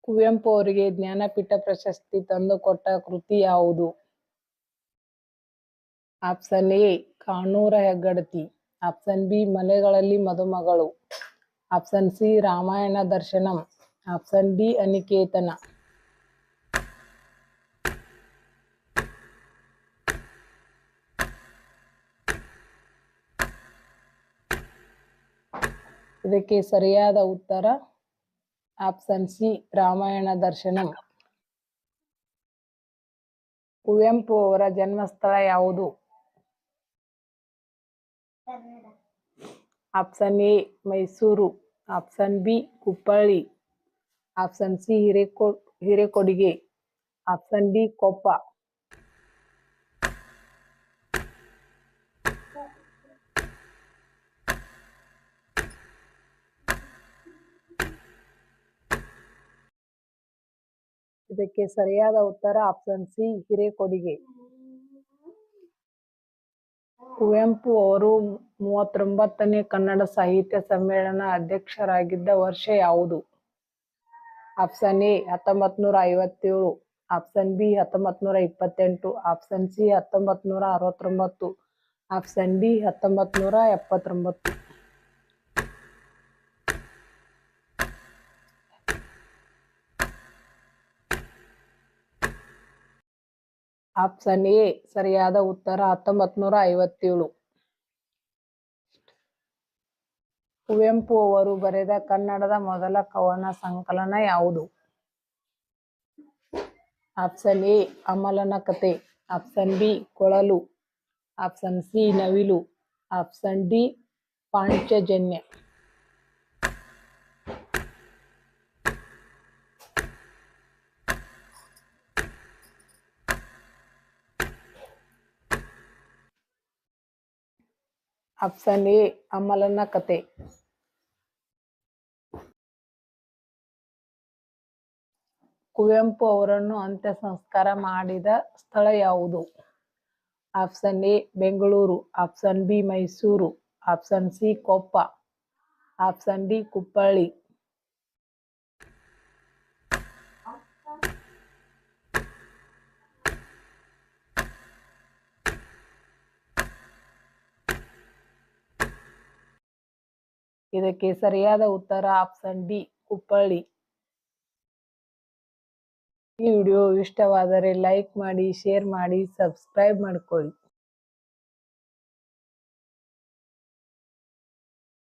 ಕುವೆಂಪು ಅವರಿಗೆ ಜ್ಞಾನಪೀಠ ಪ್ರಶಸ್ತಿ ತಂದುಕೊಟ್ಟ ಕೃತಿ ಯಾವುದು? Option A Kanoora Heggadathi, option B Malegalalli Madumagalu, option C Ramayana Darshanam, option D Aniketana. ಇದಕ್ಕೆ ಸರಿಯಾದ ಉತ್ತರ ಆಪ್ಷನ್ ಸಿ ರಾಮಾಯಣ ದರ್ಶನಂ. ಕುವೆಂಪು ಅವರ ಜನ್ಮಸ್ಥಳ ಯಾವುದು? Option A Mysuru, option B Hubballi, option C Hirekodige, option D Koppa. ಇದಕ್ಕೆ ಸರಿಯಾದ ಉತ್ತರ ಆಪ್ಷನ್ ಸಿ ಹಿರೇಕೊಡಿಗೆ. ಕುವೆಂಪು ಅವರು 39ನೇ ಕನ್ನಡ ಸಾಹಿತ್ಯ ಸಮ್ಮೇಳನ ಅಧ್ಯಕ್ಷರಾಗಿದ್ದ ವರ್ಷ ಯಾವುದು? Option A 1957, option B 1928, option C 1969, option D 1979. Option A ಸರಿಯಾದ ಉತ್ತರ 1957. ಕುವೆಂಪು ಅವರು ಬರೆದ ಕನ್ನಡದ ಮೊದಲ ಕವನ ಸಂಕಲನ ಯಾವುದು? Option A Amalana Kathe, option B Kolalu, option C Navilu, option D Panchajanya. Option A Amalana Kathe. Kuvempu ಅವರನ್ನು ಅಂತ್ಯ ಸಂಸ್ಕಾರ ಮಾಡಿದ ಸ್ಥಳ ಯಾವುದು? Option A Bengaluru, option B Mysuru, option C Koppa, option D Hubballi. ಇದಕ್ಕೆ ಸರಿಯಾದ ಉತ್ತರ ಆಪ್ಷನ್ ಡಿ ಹುಬ್ಬಳ್ಳಿ. ಈ ವಿಡಿಯೋ ಇಷ್ಟವಾದರೆ ಲೈಕ್ ಮಾಡಿ, ಶೇರ್ ಮಾಡಿ, ಸಬ್ಸ್ಕ್ರೈಬ್ ಮಾಡ್ಕೊಳ್ಳಿ.